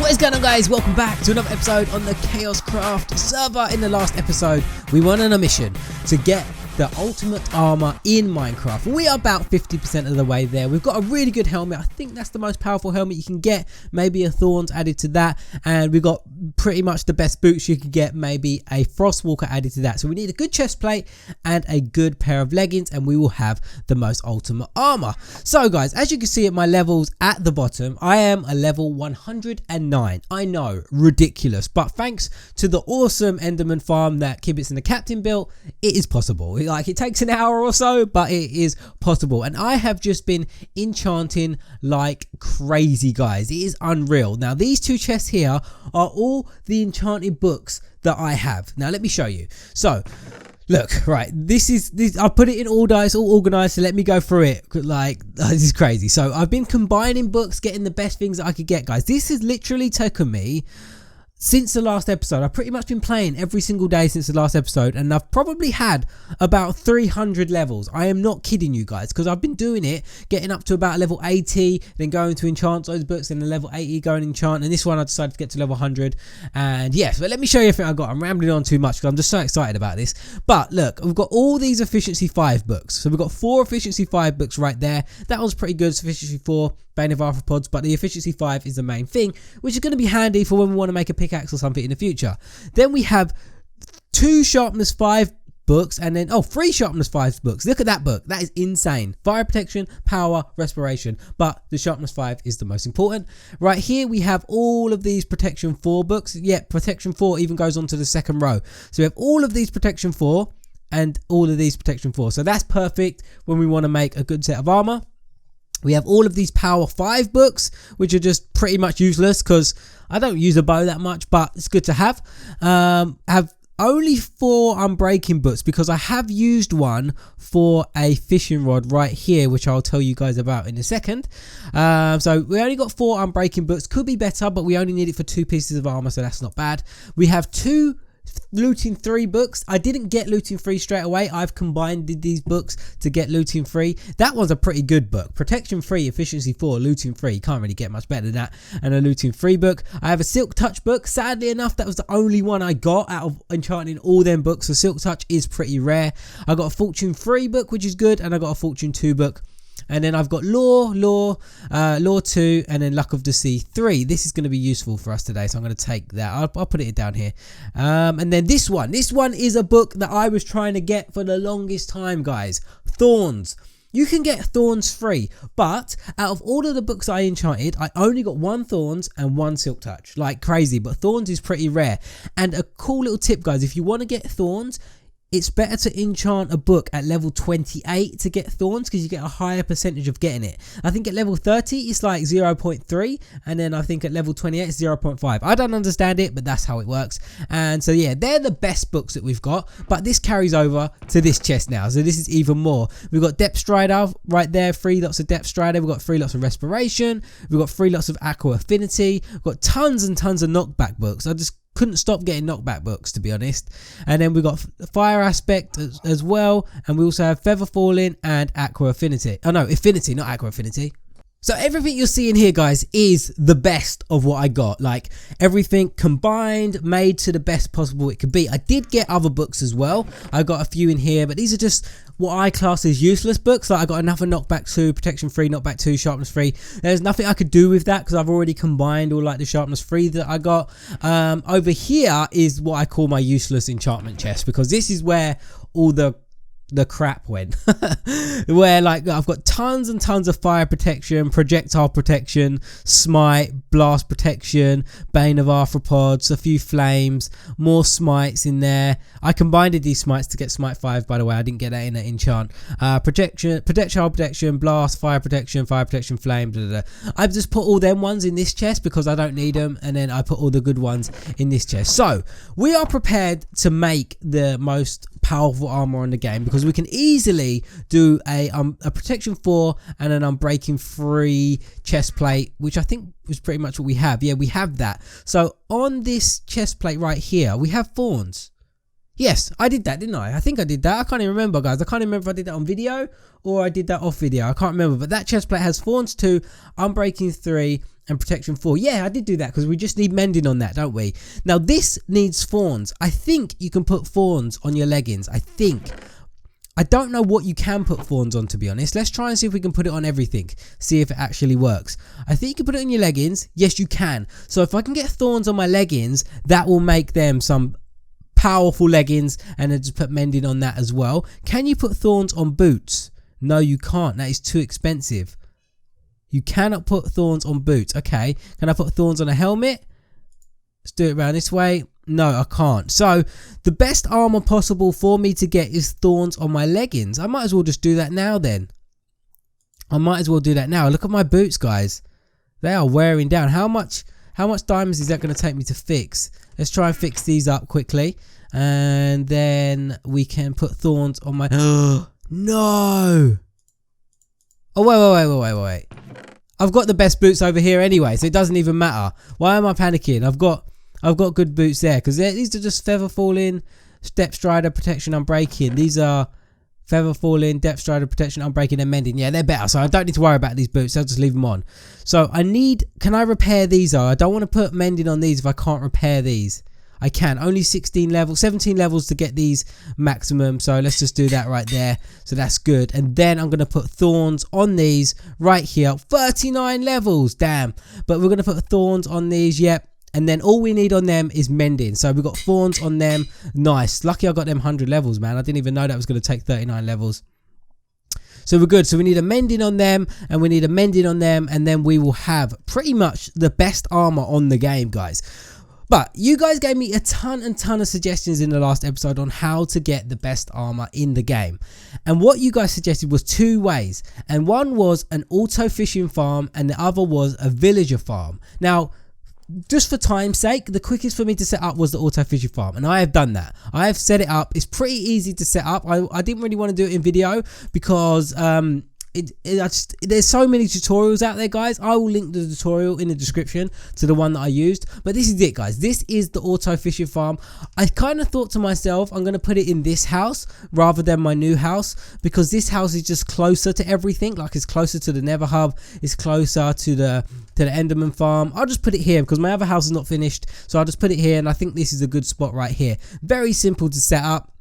What is going on, guys? Welcome back to another episode on the KaoshKraft server. In the last episode, we went on a mission to get the ultimate armor in Minecraft. We are about 50% of the way there. We've got a really good helmet. I think that's the most powerful helmet you can get. Maybe a thorns added to that, and we've got pretty much the best boots you could get. Maybe a frostwalker added to that. So we need a good chest plate and a good pair of leggings, and we will have the most ultimate armor. So guys, as you can see at my levels at the bottom, I am a level 109. I know, ridiculous, but thanks to the awesome Enderman farm that Kibitz and the captain built, it is possible. Like, it takes an hour or so, but it is possible. And I have just been enchanting like crazy, guys. It is unreal. Now, these two chests here are all the enchanted books that I have. Now, let me show you. So, look, right, this I put it in order. It's all organized, so let me go through it. Like, this is crazy. So I've been combining books, getting the best things that I could get, guys. This has literally taken me since the last episode. I've pretty much been playing every single day since the last episode, and I've probably had about 300 levels. I am not kidding you guys, because I've been doing it, getting up to about level 80, then going to enchant those books, and then level 80 going enchant, and this one I decided to get to level 100. And yes, but let me show you everything I got. I'm rambling on too much because I'm just so excited about this. But look, we've got all these efficiency 5 books. So we've got 4 efficiency 5 books right there. That one's pretty good. It's efficiency 4. Bane of arthropods, but the efficiency 5 is the main thing, which is going to be handy for when we want to make a pickaxe or something in the future. Then we have 2 sharpness 5 books, and then 3 sharpness 5 books. Look at that book. That is insane. Fire protection, power, respiration, but the sharpness 5 is the most important. Right here we have all of these protection 4 books. Yeah, protection 4 even goes on to the second row. So we have all of these protection 4 and all of these protection 4. So that's perfect when we want to make a good set of armor. We have all of these power 5 books, which are just pretty much useless because I don't use a bow that much, but it's good to have. Have only 4 unbreaking books because I have used one for a fishing rod right here, which I'll tell you guys about in a second. So we only got 4 unbreaking books. Could be better, but we only need it for 2 pieces of armor, so that's not bad. We have 2 looting 3 books. I didn't get looting 3 straight away. I've combined these books to get looting 3. That one's a pretty good book. Protection 3, efficiency 4, looting 3. You can't really get much better than that. And a looting 3 book. I have a silk touch book. Sadly enough, that was the only one I got out of enchanting all them books. So silk touch is pretty rare. I got a fortune 3 book, which is good, and I got a fortune 2 book. And then I've got Law 2, and then Luck of the Sea 3. This is going to be useful for us today, so I'm going to take that. I'll put it down here. And then this one is a book that I was trying to get for the longest time, guys. Thorns. You can get thorns free, but out of all of the books I enchanted, I only got 1 thorns and 1 silk touch. Like crazy, but thorns is pretty rare. And a cool little tip, guys, if you want to get thorns, it's better to enchant a book at level 28 to get thorns because you get a higher percentage of getting it. I think at level 30 it's like 0.3, and then I think at level 28 it's 0.5. I don't understand it, but that's how it works. And so yeah, they're the best books that we've got, but this carries over to this chest now, so this is even more. We've got Depth Strider right there, 3 lots of Depth Strider. We've got 3 lots of Respiration. We've got 3 lots of Aqua Affinity. We've got tons and tons of knockback books. I just couldn't stop getting knockback books, to be honest. And then we've got Fire Aspect as well, and we also have Feather Falling and Aqua Affinity. Oh no, Affinity, not Aqua Affinity. So everything you're seeing here, guys, is the best of what I got. Like, everything combined, made to the best possible it could be. I did get other books as well. I got a few in here, but these are just what I class as useless books. Like, I got another knockback 2, protection 3, knockback 2, sharpness 3. There's nothing I could do with that because I've already combined all like the sharpness 3 that I got. Over here is what I call my useless enchantment chest, because this is where all the crap went. Where like I've got tons and tons of fire protection, projectile protection, smite, blast protection, bane of arthropods, a few flames, more smites in there. I combined these smites to get smite 5, by the way. I didn't get that in an enchant. Projectile protection, blast, fire protection, flame, blah, blah, blah. I've just put all them ones in this chest because I don't need them, and then I put all the good ones in this chest. So we are prepared to make the most powerful armor in the game, because we can easily do a protection 4 and an unbreaking 3 chest plate, which I think was pretty much what we have. Yeah, we have that. So on this chest plate right here, we have thorns. Yes, I did that, didn't I? I think I did that. I can't even remember, guys. I can't even remember if I did that on video or I did that off video. I can't remember. But that chest plate has Thorns 2, Unbreaking 3, and Protection 4. Yeah, I did do that because we just need mending on that, don't we? Now, this needs thorns. I think you can put thorns on your leggings. I think. I don't know what you can put thorns on, to be honest. Let's try and see if we can put it on everything. See if it actually works. I think you can put it on your leggings. Yes, you can. So if I can get thorns on my leggings, that will make them some powerful leggings, and then just put mending on that as well. Can you put thorns on boots? No, you can't. That is too expensive. You cannot put thorns on boots. Okay. Can I put thorns on a helmet? Let's do it around this way. No, I can't. So the best armor possible for me to get is thorns on my leggings. I might as well just do that now then. I might as well do that now. Look at my boots, guys. They are wearing down. How much diamonds is that going to take me to fix? Let's try and fix these up quickly. And then we can put thorns on my... No! Oh, wait. I've got the best boots over here anyway, so it doesn't even matter. Why am I panicking? I've got good boots there, because these are just feather falling, step strider, protection, unbreaking. These are feather falling, depth strider, protection, unbreaking, and mending. Yeah, they're better, so I don't need to worry about these boots. I'll just leave them on. So can I repair these though? I don't want to put mending on these if I can't repair these. I can. Only 17 levels to get these maximum. So let's just do that right there. So that's good. And then I'm going to put thorns on these right here. 39 levels. Damn. But we're going to put thorns on these. Yep. And then all we need on them is mending. So we've got thorns on them. Nice. Lucky I got them 100 levels, man. I didn't even know that was going to take 39 levels. So we're good. So we need a mending on them, and we need a mending on them, and then we will have pretty much the best armor on the game, guys. But you guys gave me a ton of suggestions in the last episode on how to get the best armor in the game. And what you guys suggested was 2 ways. And one was an auto fishing farm, and the other was a villager farm. Now, just for time's sake, the quickest for me to set up was the auto fishing farm, and I have done that. I have set it up. It's pretty easy to set up. I didn't really want to do it in video because there's so many tutorials out there, guys. I will link the tutorial in the description to the one that I used. But this is it, guys. This is the auto fishing farm. I kind of thought to myself, I'm going to put it in this house rather than my new house, because this house is just closer to everything. Like, it's closer to the nether hub, it's closer to the enderman farm. I'll just put it here because my other house is not finished, so I'll just put it here, and I think this is a good spot right here. Very simple to set up.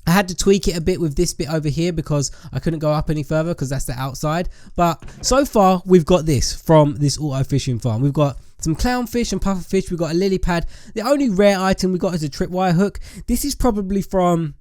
I had to tweak it a bit with this bit over here because I couldn't go up any further because that's the outside. But so far, we've got this from this auto fishing farm. We've got some clownfish and pufferfish. We've got a lily pad. The only rare item we got is a tripwire hook. This is probably from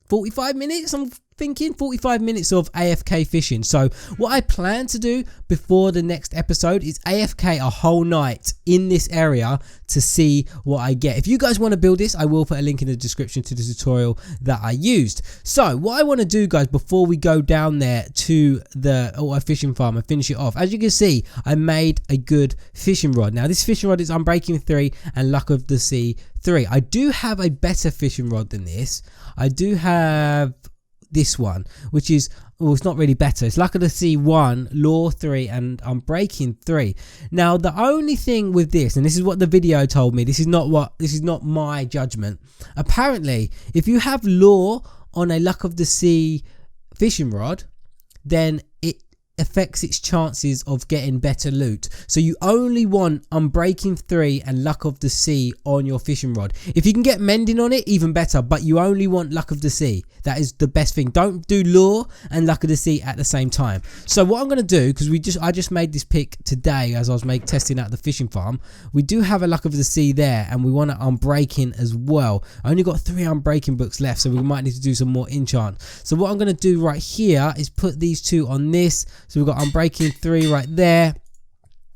45 minutes, I'm thinking 45 minutes of AFK fishing. So what I plan to do before the next episode is AFK a whole night in this area to see what I get. If you guys want to build this, I will put a link in the description to the tutorial that I used. So what I want to do, guys, before we go down there to the auto fishing farm and finish it off, as you can see, I made a good fishing rod. Now this fishing rod is Unbreaking 3 and Luck of the Sea 3. I do have a better fishing rod than this. I do have this one, which is, well, it's not really better. It's Luck of the Sea 1, Lore 3, and Unbreaking 3. Now, the only thing with this, and this is what the video told me, this is not my judgment. Apparently, if you have Lore on a Luck of the Sea fishing rod, then it affects its chances of getting better loot. So you only want Unbreaking 3 and Luck of the Sea on your fishing rod. If you can get mending on it, even better, but you only want Luck of the Sea. That is the best thing. Don't do Lure and Luck of the Sea at the same time. So what I'm going to do, because I just made this pick today as I was testing out the fishing farm, we do have a Luck of the Sea there, and we want an Unbreaking as well. I only got 3 Unbreaking books left, so we might need to do some more enchant. So what I'm going to do right here is put these 2 on this. So we've got Unbreaking 3 right there,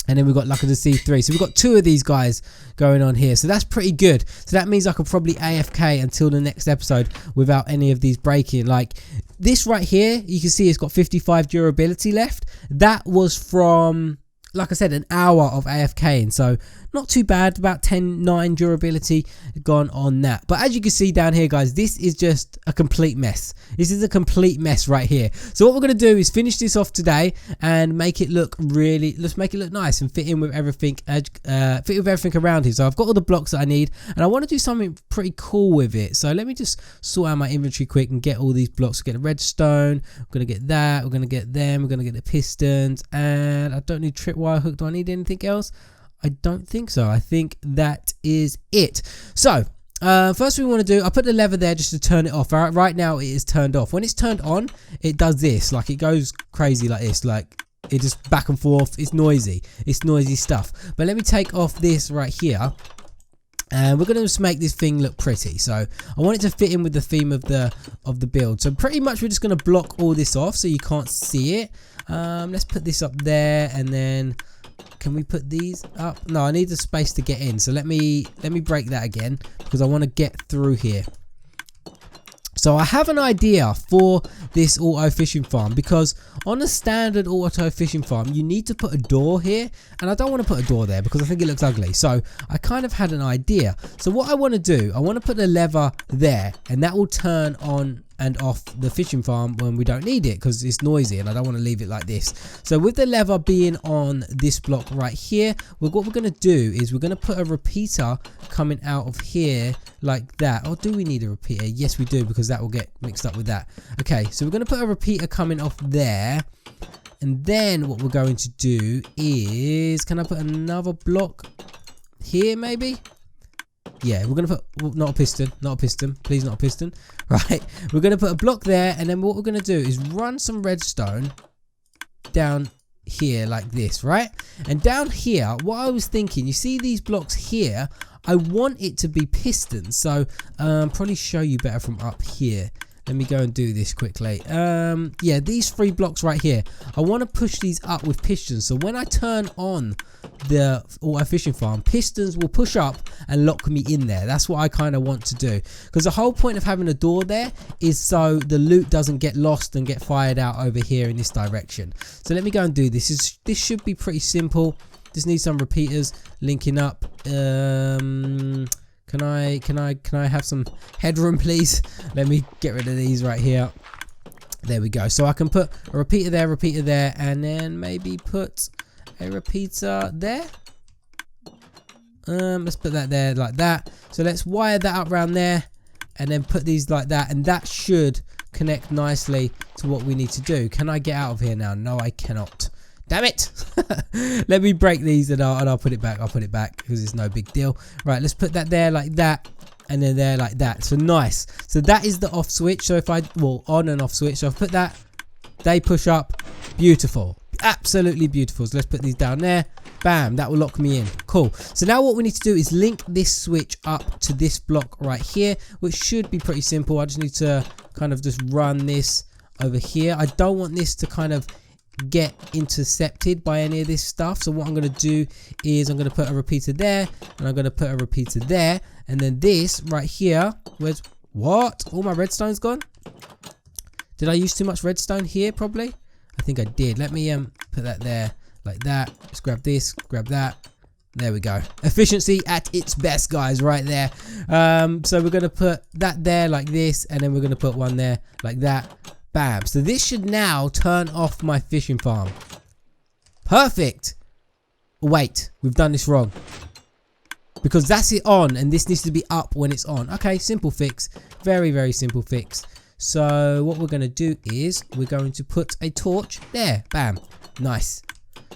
and then we've got Luck of the Sea 3. So we've got 2 of these guys going on here. So that's pretty good. So that means I could probably AFK until the next episode without any of these breaking. Like this right here, you can see it's got 55 durability left. That was from like I said, an hour of AFKing, so not too bad. About 10.9 durability gone on that. But as you can see down here, guys, this is just a complete mess. This is a complete mess right here. So what we're going to do is finish this off today and make it look let's make it look nice and fit in with everything, around here. So I've got all the blocks that I need, and I want to do something pretty cool with it. So let me just sort out my inventory quick and get all these blocks. We're going to get redstone, we're going to get that, we're going to get them, we're going to get the pistons, and I don't need tripwire hook. Do I need anything else? I don't think so. I think that is it. So first thing we want to do, I put the lever there just to turn it off. All right, right now it is turned off. When it's turned on, it does this, like it goes crazy like this, like it just back and forth. It's noisy. It's noisy stuff. But let me take off this right here, and we're going to just make this thing look pretty. So I want it to fit in with the theme of the build. So pretty much we're just going to block all this off so you can't see it. Let's put this up there, and then can we put these up? No, I need the space to get in. So let me break that again because I want to get through here. So I have an idea for this auto fishing farm, because on a standard auto fishing farm you need to put a door here, and I don't want to put a door there because I think it looks ugly. So I kind of had an idea. So what I want to do, I want to put the lever there, and that will turn on and off the fishing farm when we don't need it because it's noisy and I don't want to leave it like this. So with the lever being on this block right here, what we're going to do is we're going to put a repeater coming out of here like that. Or do we need a repeater? Yes we do, because that will get mixed up with that. Okay, so we're going to put a repeater coming off there, and then what we're going to do is, can I put another block here maybe? Yeah, we're going to put, not a piston, please not a piston. Right, we're going to put a block there, and then what we're going to do is run some redstone down here like this, right? And down here, what I was thinking, you see these blocks here, I want it to be pistons. So probably show you better from up here. Let me go and do this quickly. Yeah, these 3 blocks right here, I want to push these up with pistons. So when I turn on the auto fishing farm, pistons will push up and lock me in there. That's what I kind of want to do, because the whole point of having a door there is so the loot doesn't get lost and get fired out over here in this direction. So let me go and do this. This should be pretty simple. Just need some repeaters linking up. Can I have some headroom, please? Let me get rid of these right here. There we go. So I can put a repeater there, and then maybe put a repeater there. Let's put that there like that. So let's wire that up around there, and then put these like that, and that should connect nicely to what we need to do. Can I get out of here now? No, I cannot. Damn it. Let me break these, and I'll put it back. I'll put it back because it's no big deal. Right, let's put that there like that, and then there like that. So nice. So that is the off switch. So if on and off switch. So I've put that, they push up. Beautiful. Absolutely beautiful. So let's put these down there. Bam, that will lock me in. Cool. So now what we need to do is link this switch up to this block right here, which should be pretty simple. I just need to kind of just run this over here. I don't want this to kind of get intercepted by any of this stuff. So what I'm going to do is I'm going to put a repeater there, and I'm going to put a repeater there, and then this right here, where's what? All my redstone's gone? Did I use too much redstone here? Probably. I think I did. Let me put that there like that. Let's grab this, grab that. There we go. Efficiency at its best, guys, right there. So we're going to put that there like this, and then we're going to put one there like that. Bam. So this should now turn off my fishing farm. Perfect. Wait, we've done this wrong, because that's it on, and this needs to be up when it's on. Okay, simple fix. Very, very simple fix. So what we're going to do is we're going to put a torch there. Bam. Nice.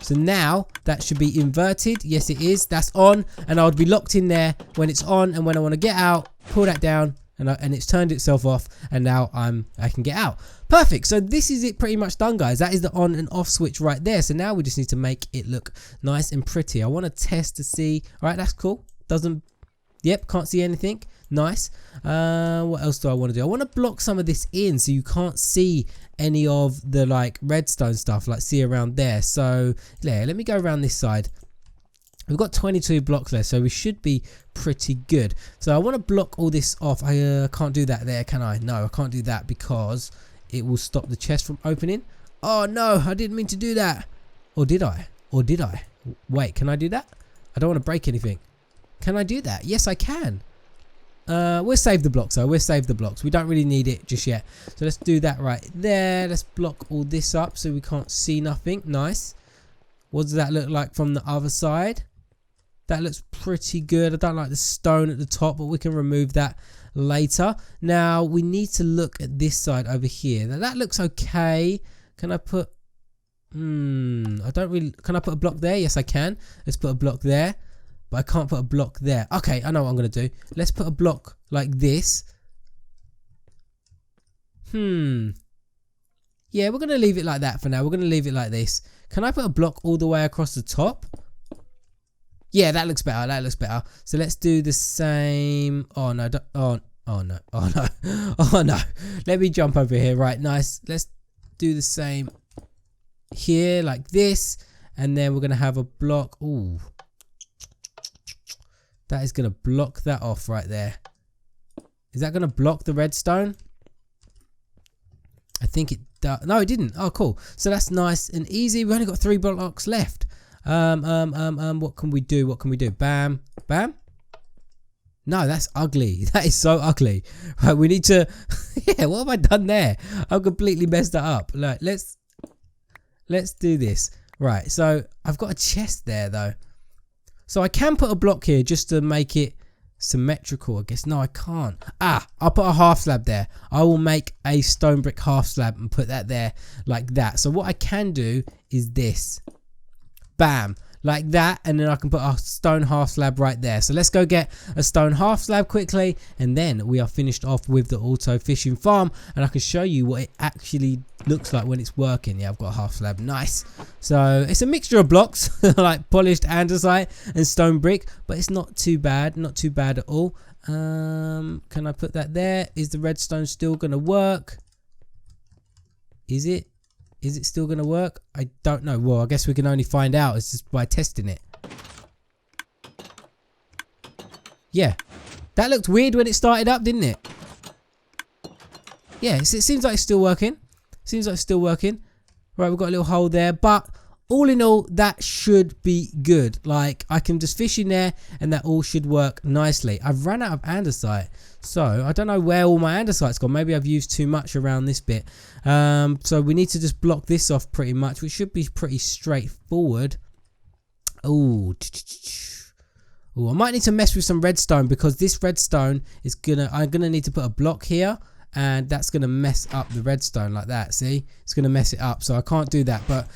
So now that should be inverted. Yes, it is. That's on, and I'll be locked in there when it's on, and when I want to get out, pull that down, and it's turned itself off, and now I can get out. Perfect. So this is it pretty much done, guys. That is the on and off switch right there. So now we just need to make it look nice and pretty. I want to test to see. All right, that's cool. Yep, can't see anything. Nice. What else do I want to do? I want to block some of this in so you can't see any of the like redstone stuff, like see around there. So yeah, let me go around this side. We've got 22 blocks left, so we should be pretty good. So I want to block all this off. I can't do that there, can I? No, I can't do that because it will stop the chest from opening. Oh no, I didn't mean to do that. Or did I? Or did I? Wait, can I do that? I don't want to break anything. Can I do that? Yes, I can. We'll save the blocks though. We'll save the blocks. We don't really need it just yet. So let's do that right there. Let's block all this up so we can't see nothing. Nice. What does that look like from the other side? That looks pretty good. I don't like the stone at the top, but we can remove that later. Now we need to look at this side over here. Now that looks okay. Can I put... I don't really... Can I put a block there? Yes, I can. Let's put a block there. But I can't put a block there. Okay, I know what I'm going to do. Let's put a block like this. Yeah, we're going to leave it like that for now. We're going to leave it like this. Can I put a block all the way across the top? Yeah, that looks better. That looks better. So let's do the same. Oh, no. Oh no. Oh, no. Oh, no. Let me jump over here. Right, nice. Let's do the same here like this. And then we're going to have a block. Ooh. That is going to block that off right there. Is that going to block the redstone? I think it does. No, it didn't. Oh, cool. So that's nice and easy. We've only got 3 blocks left. What can we do? What can we do? Bam. Bam. No, that's ugly. That is so ugly. Right, we need to... yeah, what have I done there? I've completely messed that up. Like, let's do this. Right, so I've got a chest there, though. So I can put a block here just to make it symmetrical, I guess. No, I can't. I'll put a half slab there. I will make a stone brick half slab and put that there like that. So what I can do is this. Bam. Like that, and then I can put a stone half slab right there. So let's go get a stone half slab quickly, and then we are finished off with the auto fishing farm, and I can show you what it actually looks like when it's working. Yeah, I've got a half slab. Nice. So it's a mixture of blocks like polished andesite and stone brick, but it's not too bad. Not too bad at all. Can I put that there? Is the redstone still gonna work? Is it? Is it still going to work? I don't know. Well, I guess we can only find out. It's just by testing it. Yeah. That looked weird when it started up, didn't it? Yeah, it seems like it's still working. Seems like it's still working. Right, we've got a little hole there. But all in all, that should be good. Like, I can just fish in there and that all should work nicely. I've run out of andesite. So, I don't know where all my andesite's gone. Maybe I've used too much around this bit. So, we need to just block this off pretty much, which should be pretty straightforward. Ooh. Ooh, I might need to mess with some redstone because this redstone is I'm gonna need to put a block here. And that's gonna mess up the redstone like that. See? It's gonna mess it up. So, I can't do that. But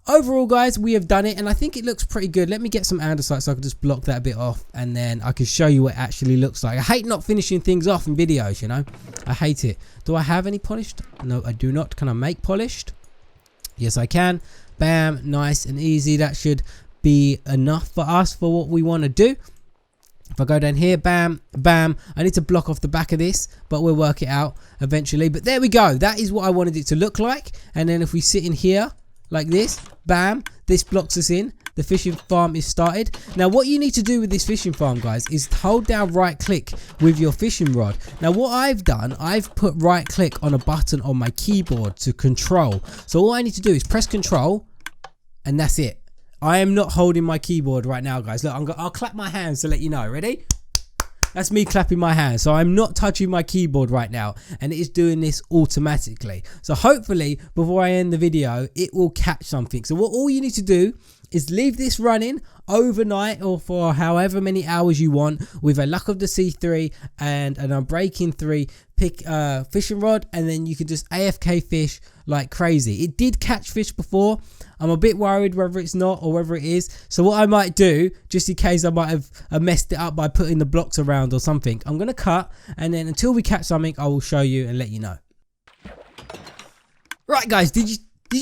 overall, guys, we have done it, and I think it looks pretty good. Let me get some andesite so I can just block that a bit off, and then I can show you what it actually looks like. I hate not finishing things off in videos, you know. I hate it. Do I have any polished? No, I do not. Can I make polished? Yes, I can. Bam. Nice and easy. That should be enough for us for what we want to do. If I go down here, bam, bam. I need to block off the back of this, but we'll work it out eventually. But there we go. That is what I wanted it to look like. And then if we sit in here, like this, bam, this blocks us in. The fishing farm is started. Now what you need to do with this fishing farm, guys, is hold down right click with your fishing rod. Now what I've done, I've put right click on a button on my keyboard to control. So all I need to do is press control, and that's it. I am not holding my keyboard right now, guys. Look, I'll clap my hands to let you know. Ready? That's me clapping my hands. So I'm not touching my keyboard right now, and it is doing this automatically. So hopefully before I end the video, it will catch something. So what all you need to do is leave this running overnight or for however many hours you want with a luck of the C3 and an unbreaking 3. Pick a fishing rod, and then you can just AFK fish like crazy. It did catch fish before. I'm a bit worried whether it's not or whether it is. So what I might do, just in case I might have messed it up by putting the blocks around or something, I'm going to cut, and then until we catch something, I will show you and let you know. Right, guys, did you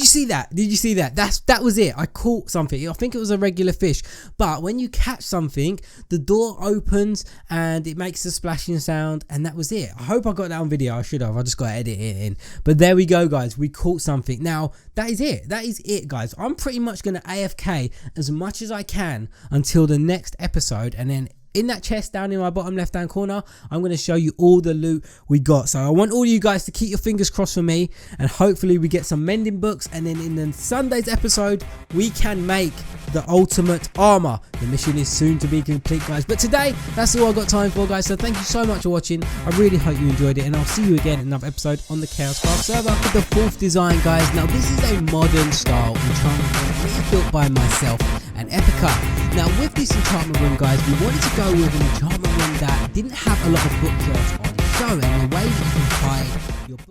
see that? Did you see that? That was it. I caught something. I think it was a regular fish. But when you catch something, the door opens and it makes a splashing sound, and that was it. I hope I got that on video. I should have. I just got to edit it in. But there we go, guys. We caught something. Now, that is it. That is it, guys. I'm pretty much going to AFK as much as I can until the next episode, and then in that chest down in my bottom left hand corner, I'm going to show you all the loot we got. So I want all you guys to keep your fingers crossed for me, and hopefully we get some mending books, and then in the Sunday's episode we can make the ultimate armor. The mission is soon to be complete, guys, but today that's all I've got time for, guys. So thank you so much for watching. I really hope you enjoyed it, and I'll see you again in another episode on the KaoshKraft server. For the 4th design, guys, now this is a modern style enchantment room built by myself and Epica. Now with this enchantment room, guys, we wanted to go with an enchantment room that didn't have a lot of bookshelves on show, and the way that you can hide your